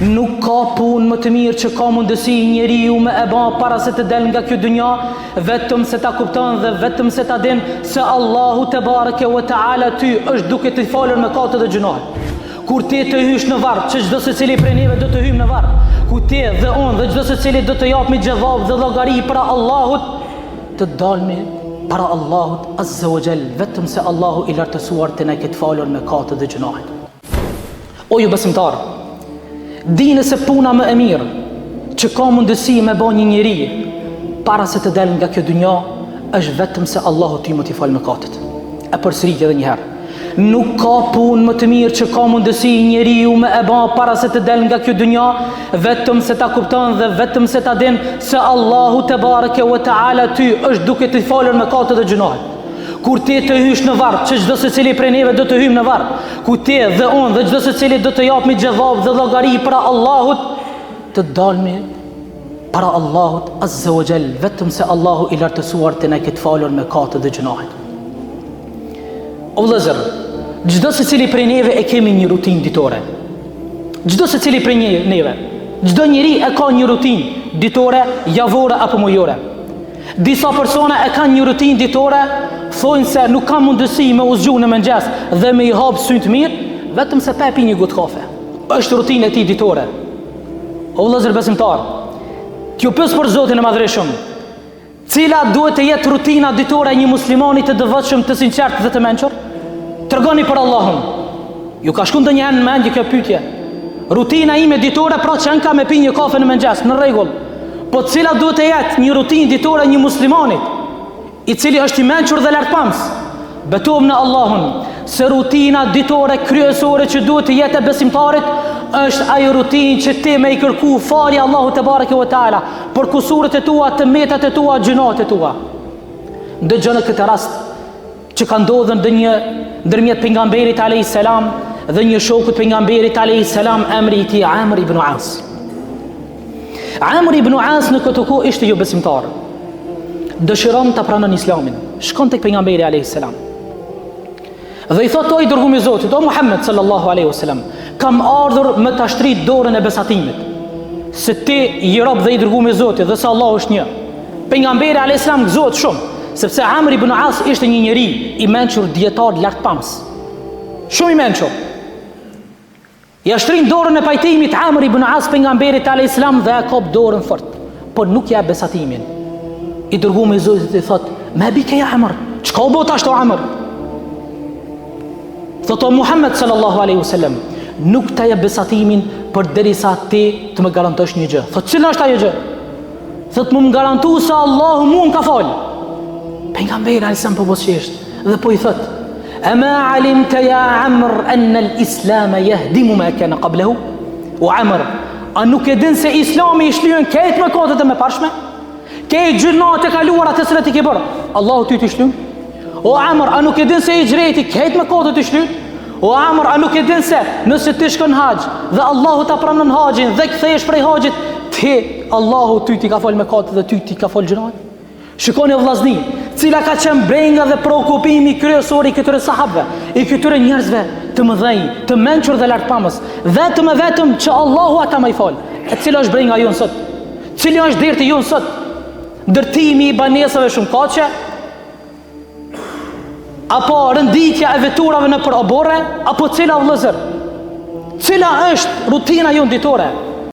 Nuk ka punë më të mirë që ka mundësi njeriu me e ba para se të del nga kjo dynja, vetëm se ta kupton dhe vetëm se ta din se Allahu te bareke ve taala ty është duke të falur mëkatet dhe gjunahet. Kur ti të hysh në varr, që çdo secili prej neve do të hyjmë në varr, ku ti dhe unë dhe çdo secili do të japmi xhevap dhe llogari para Allahut, të dalmi para Allahut azza wa jall, vetëm se Allahu i lartësuar të na ketë falur mëkatet dhe gjunahet. O ju besimtar, dini se puna më e mirë që ka mundësi me ba një njeri para se të del nga kjo dynja është vetëm se Allahu ty më t'i falë mëkatet. E përsërit edhe njëherë. Nuk ka punë më të mirë që ka mundësi njeriu me e ba para se të del nga kjo dynja, vetëm se ta kupton dhe vetëm se ta din se Allahu te bareke ve taala ty është duke t'i falur mëkatet dhe gjunahet. Kur ti të hysh në varr, që çdo secili prej neve do të hyjmë në varr, ku ti dhe unë dhe çdo secili do të japmi xhevap dhe llogari para Allahut, të dalmi para Allahut azza wa jall, vetëm se Allahu i lartësuar të na ketë falur mëkatet dhe gjunahet. O vëllezër, çdo secili prej neve e kemi një rutinë ditore. Çdo secili prej neve, çdo njeri e ka një rutinë ditore, javore apo mujore. Disa persona e kanë një rutinë ditore, thonë se nuk ka mundësi me u zgju në mëngjes dhe me i hap sytë mirë, vetëm se pa pi një gotë kafe. Është rutinë e tij ditore. O vëllezër besimtar, t'ju pyes për Zotin e Madhreshëm, cila duhet të jetë rutina ditore e një muslimani të devotshëm, të sinqert dhe të mençur? Tregoni për Allahun. Ju ka shkuar ndonjëherë në mendje kjo pyetje? Rutina ime ditore pra që ka me pi një kafe në mëngjes, në rregull. Po cila duhet të jetë një rutinë ditore një muslimanit i cili është i mençur dhe lartpams? Betohem në Allahun se rutina ditore kryesore që duhet të jetë e besimtarit është ajo rutinë që ti me i kërku falje Allahu te bareke ve taala për kusuret e tua, të metat e tua, gjunat e tua. Ndëgjon në këtë rast që ka ndodhur ndërmjet pejgamberit alayhis salam dhe një shokut pejgamberit alayhis salam, emri i tij Amr ibn As. Amr ibn As në këtë kohë ishte jo besimtar. Dëshiron të pranon Islamin. Shkon tek pejgamberi alayhis salam. Dhe i thotë: "O i dërguar i Zotit, o Muhammed sallallahu alaihi wasallam, kam ardhur me ta shtrit dorën e besatimit. Se ti i rob dhe i dërguar i Zotit dhe se Allahu është një." Pejgamberi alayhis salam gëzohet shumë, sepse Amr ibn As ishte një njeri i mençur, dietar lartpams. Shumë i mençur. Ja shtrin dorën e pajtimit Amr ibn As pejgamberit alayhis salam dhe ja kop dorën fort, por nuk ja besatimin. I dërguar i Zotit i thot: "Ma bika ya Amr? Çka u bë tash to Amr?" Thot: "O Muhammed sallallahu alaihi wasallam, nuk ta jep besatimin përderisa ti të më garantosh një gjë." Thot: "Cila është ajo gjë?" Thot: "Më garantu se Allahu mua më ka fal." Pejgamberi alayhis salam po bosjesht dhe po i thot: "Ama alimta ya Amr anna al-Islam yahdimu ma kana qablahu?" O Amr, a nuk e din se Islami i shlyen këtë mëkatet e mëparshme? Këtë gjunat e kaluara të cilat i ke bërë, Allahu ty t'i shlyen? O Amr, a nuk e din se hijreti këtë mëkatet i shlyen? O Amr, a nuk e din se nëse ti shkon haxh dhe Allahu ta pranon haxhin dhe kthehesh prej haxhit, ti Allahu ty t'i ka fal mëkatet dhe ty t'i ka fal gjunat? Shikoni vllazni, cila ka qenë brenga dhe preokupimi kryesor i këtyre sahabëve, i këtyre njerëzve të mëdhenj, të mençur dhe lartpamës, vetëm e vetëm që Allahu ata më i fal. E cila është brenga jonë sot? Cili është derti jonë sot? Ndërtimi i banesave shumëkaqe, apo rënditja e veturave në për oborre, apo cila vëllezër? Cila është rutina jonë ditore?